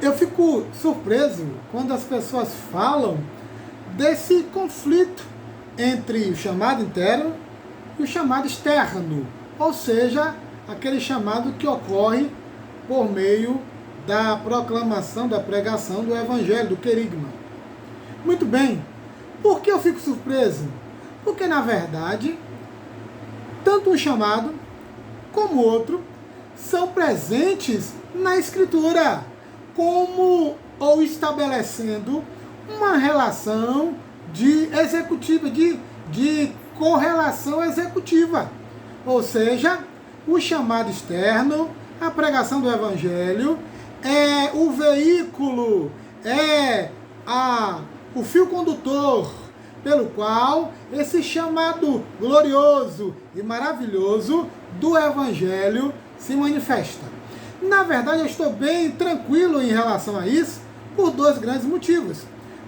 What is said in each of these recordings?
Eu fico surpreso quando as pessoas falam desse conflito entre o chamado interno e o chamado externo, ou seja, aquele chamado que ocorre por meio da proclamação, da pregação do Evangelho, do querigma. Muito bem, por que eu fico surpreso? Porque, na verdade, tanto um chamado como o outro são presentes na Escritura, como ou estabelecendo uma relação de executiva, de correlação executiva. Ou seja, o chamado externo, a pregação do Evangelho, é o veículo, o fio condutor pelo qual esse chamado glorioso e maravilhoso do Evangelho se manifesta. Na verdade, eu estou bem tranquilo em relação a isso por dois grandes motivos.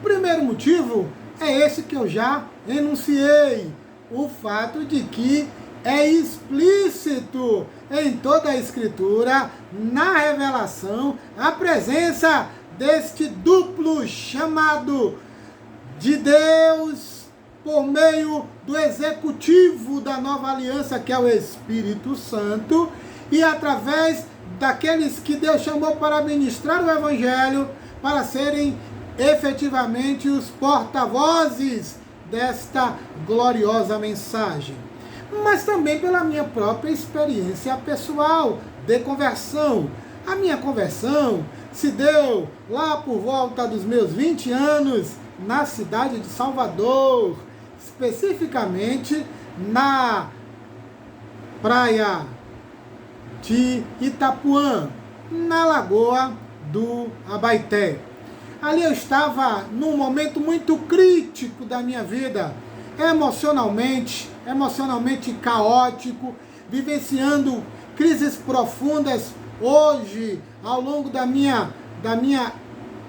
O primeiro motivo é esse que eu já enunciei, o fato de que é explícito em toda a Escritura, na revelação, a presença deste duplo chamado de Deus por meio do executivo da nova aliança, que é o Espírito Santo, e através daqueles que Deus chamou para ministrar o Evangelho, para serem efetivamente os porta-vozes desta gloriosa mensagem. Mas também pela minha própria experiência pessoal de conversão. A minha conversão se deu lá por volta dos meus 20 anos, na cidade de Salvador, especificamente na praia de Itapuã, na Lagoa do Abaeté. Ali eu estava num momento muito crítico da minha vida, emocionalmente caótico, vivenciando crises profundas. Hoje, ao longo da minha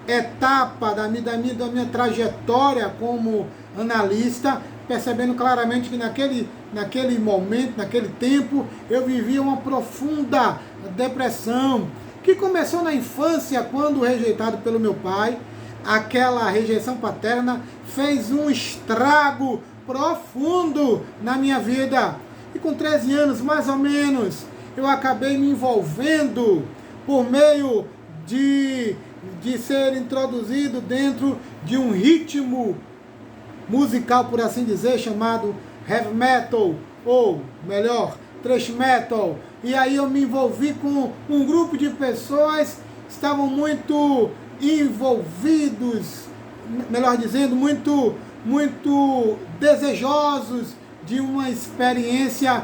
etapa, da minha trajetória como analista, percebendo claramente que naquele momento, naquele tempo, eu vivia uma profunda depressão, que começou na infância, quando rejeitado pelo meu pai. Aquela rejeição paterna fez um estrago profundo na minha vida. E com 13 anos, mais ou menos, eu acabei me envolvendo por meio de ser introduzido dentro de um ritmo musical, por assim dizer, chamado heavy metal, ou melhor, thrash metal. E aí eu me envolvi com um grupo de pessoas que estavam muito envolvidos, melhor dizendo, muito desejosos de uma experiência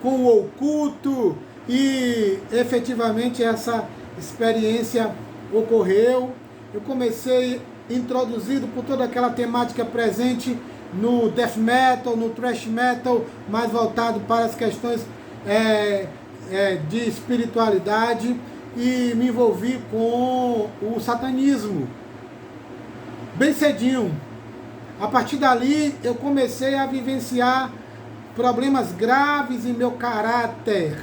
com o oculto, e efetivamente essa experiência ocorreu. Eu comecei introduzido por toda aquela temática presente no death metal, no thrash metal, mais voltado para as questões de espiritualidade, e me envolvi com o satanismo bem cedinho. A partir dali eu comecei a vivenciar problemas graves em meu caráter,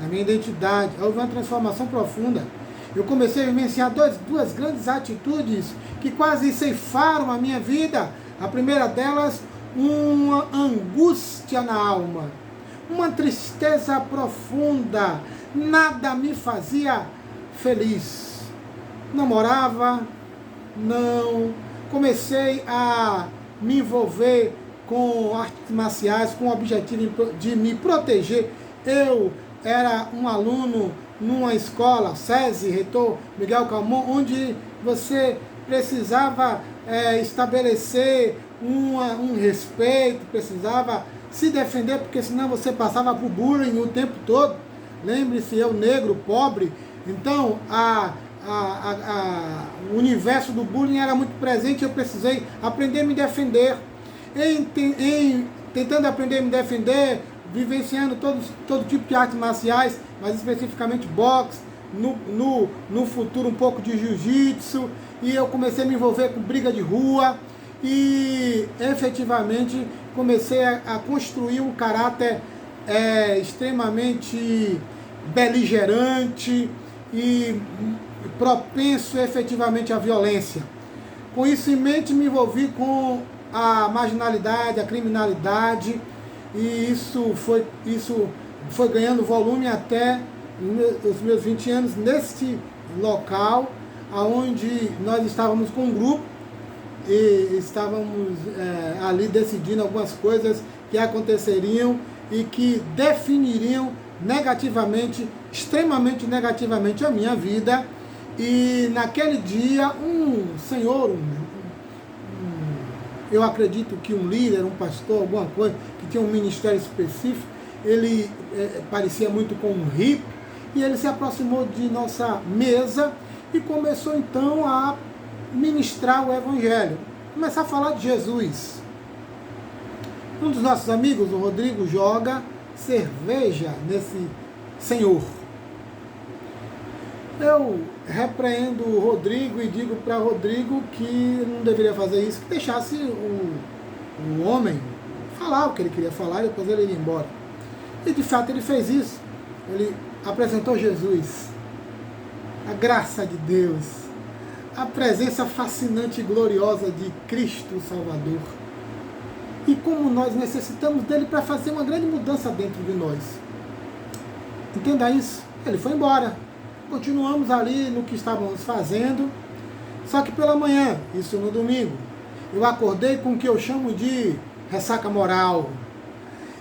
na minha identidade. Houve uma transformação profunda. Eu comecei a vivenciar duas grandes atitudes que quase ceifaram a minha vida. A primeira delas, uma angústia na alma, uma tristeza profunda, nada me fazia feliz. Namorava, não. Comecei a me envolver com artes marciais, com o objetivo de me proteger. Eu era um aluno numa escola, SESI, reitor Miguel Calmon, onde você precisava estabelecer um respeito, precisava se defender, porque senão você passava por bullying o tempo todo. Lembre-se, eu negro, pobre, então o universo do bullying era muito presente. Eu precisei aprender a me defender. Tentando aprender a me defender, vivenciando todo tipo de artes marciais, mas especificamente boxe, no futuro um pouco de jiu-jitsu, e eu comecei a me envolver com briga de rua, e efetivamente comecei a construir um caráter extremamente beligerante, e propenso efetivamente à violência. Com isso em mente, me envolvi com a marginalidade, a criminalidade, e isso foi ganhando volume até os meus 20 anos, neste local, onde nós estávamos com um grupo e estávamos ali decidindo algumas coisas que aconteceriam e que definiriam negativamente, extremamente negativamente a minha vida. E naquele dia, um senhor, eu acredito que um líder, um pastor, alguma coisa, que tinha um ministério específico, ele parecia muito com um hippie, e ele se aproximou de nossa mesa e começou então a ministrar o Evangelho, começar a falar de Jesus. Um dos nossos amigos, o Rodrigo, joga cerveja nesse senhor. Eu repreendo o Rodrigo e digo para Rodrigo que não deveria fazer isso, que deixasse o homem falar o que ele queria falar e depois ele ia embora. E de fato ele fez isso. Ele apresentou Jesus, a graça de Deus, a presença fascinante e gloriosa de Cristo Salvador. E como nós necessitamos dele para fazer uma grande mudança dentro de nós. Entenda isso. Ele foi embora. Continuamos ali no que estávamos fazendo. Só que pela manhã, isso no domingo, eu acordei com o que eu chamo de ressaca moral.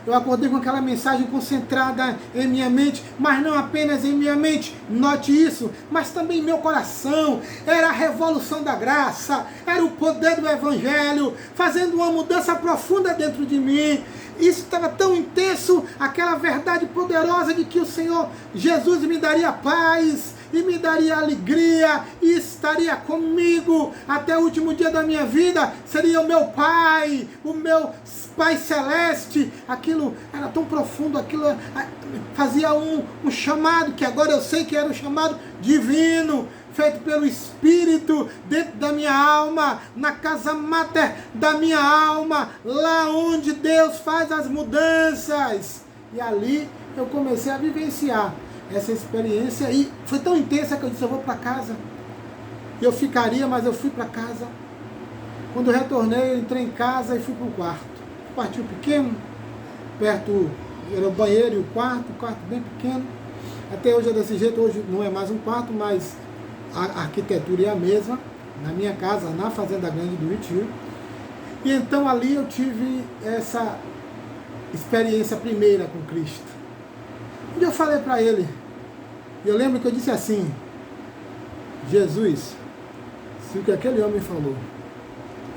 Eu acordei com aquela mensagem concentrada em minha mente, mas não apenas em minha mente, note isso, mas também em meu coração. Era a revolução da graça, era o poder do Evangelho, fazendo uma mudança profunda dentro de mim. Isso estava tão intenso, aquela verdade poderosa de que o Senhor Jesus me daria paz, e me daria alegria, e estaria comigo até o último dia da minha vida, seria o meu Pai, o meu Pai Celeste. Aquilo era tão profundo, aquilo fazia um chamado, que agora eu sei que era um chamado divino, feito pelo Espírito, dentro da minha alma, na casa mater da minha alma, lá onde Deus faz as mudanças. E ali eu comecei a vivenciar essa experiência, e foi tão intensa que eu disse, eu vou para casa. Eu ficaria, mas eu fui para casa. Quando eu retornei, eu entrei em casa e fui para o quarto. Quartinho pequeno, perto era o banheiro e o quarto bem pequeno. Até hoje é desse jeito, hoje não é mais um quarto, mas a arquitetura é a mesma, na minha casa, na Fazenda Grande do Retiro. E então ali eu tive essa experiência primeira com Cristo. E eu falei para ele, eu lembro que eu disse assim, Jesus, se o que aquele homem falou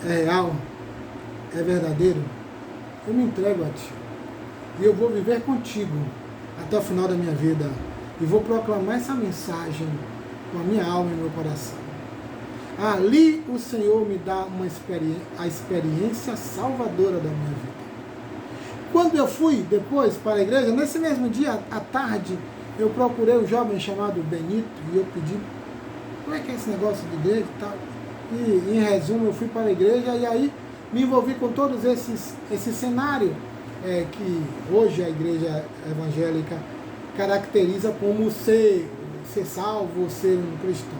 é real, é verdadeiro, eu me entrego a Ti. E eu vou viver contigo até o final da minha vida. E vou proclamar essa mensagem com a minha alma e meu coração. Ali o Senhor me dá a experiência salvadora da minha vida. Quando eu fui depois para a igreja, nesse mesmo dia, à tarde, eu procurei um jovem chamado Benito e eu pedi, como é que é esse negócio de igreja e tal? E em resumo, eu fui para a igreja e aí me envolvi com todos esse cenário que hoje a igreja evangélica caracteriza como ser salvo, ser um cristão.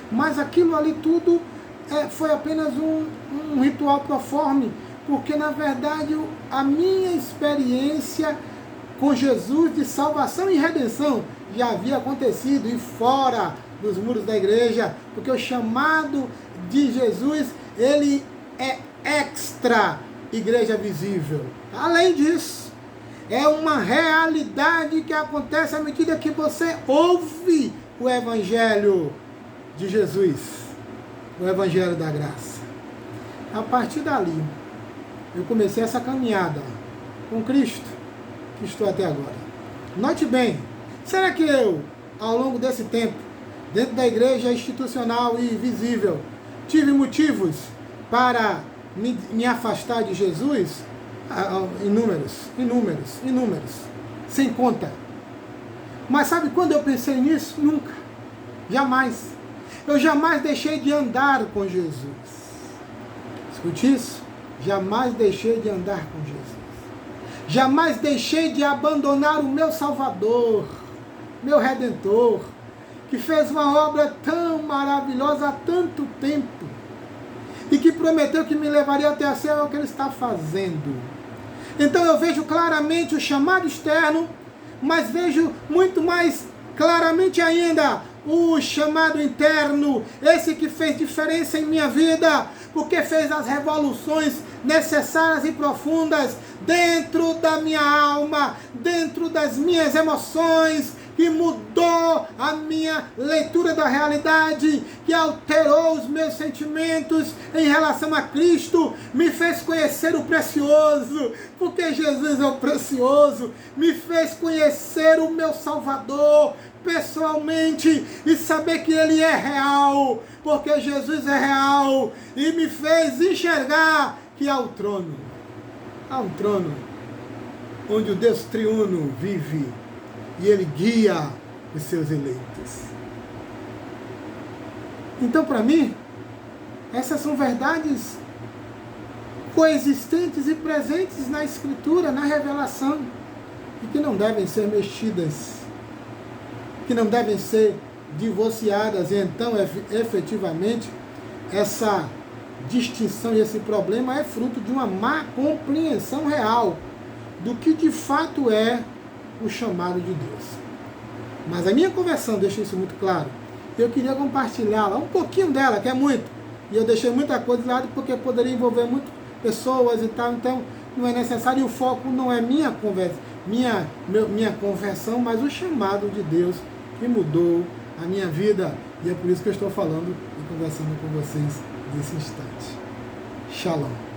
Mas aquilo ali tudo foi apenas um ritual proforme, porque na verdade a minha experiência com Jesus de salvação e redenção já havia acontecido e fora dos muros da igreja, porque o chamado de Jesus, ele é extra igreja visível. Além disso, é uma realidade que acontece à medida que você ouve o Evangelho de Jesus, o Evangelho da graça. A partir dali, eu comecei essa caminhada com Cristo, que estou até agora. Note bem, será que eu, ao longo desse tempo, dentro da igreja institucional e visível, tive motivos para me afastar de Jesus? Inúmeros, sem conta. Mas sabe quando eu pensei nisso? Nunca, jamais. Eu jamais deixei de andar com Jesus. Escute isso. Jamais deixei de andar com Jesus. Jamais deixei de abandonar o meu Salvador, meu Redentor, que fez uma obra tão maravilhosa há tanto tempo e que prometeu que me levaria até a ser o que Ele está fazendo. Então eu vejo claramente o chamado externo, mas vejo muito mais claramente ainda o chamado interno, esse que fez diferença em minha vida, porque fez as revoluções necessárias e profundas dentro da minha alma, dentro das minhas emoções, que mudou a minha leitura da realidade, que alterou os meus sentimentos em relação a Cristo, me fez conhecer o precioso, porque Jesus é o precioso, me fez conhecer o meu Salvador pessoalmente e saber que Ele é real, porque Jesus é real, e me fez enxergar que há um trono onde o Deus triuno vive e Ele guia os seus eleitos. Então, para mim, essas são verdades coexistentes e presentes na Escritura, na revelação, e que não devem ser mexidas, que não devem ser divorciadas. E então, efetivamente, essa distinção e esse problema é fruto de uma má compreensão real do que de fato é o chamado de Deus. Mas a minha conversão deixa isso muito claro. Eu queria compartilhá-la, um pouquinho dela, que é muito. E eu deixei muita coisa de lado porque poderia envolver muitas pessoas e tal. Então não é necessário. E o foco não é minha conversão, mas o chamado de Deus que mudou a minha vida. E é por isso que eu estou falando e conversando com vocês nesse instante. Shalom.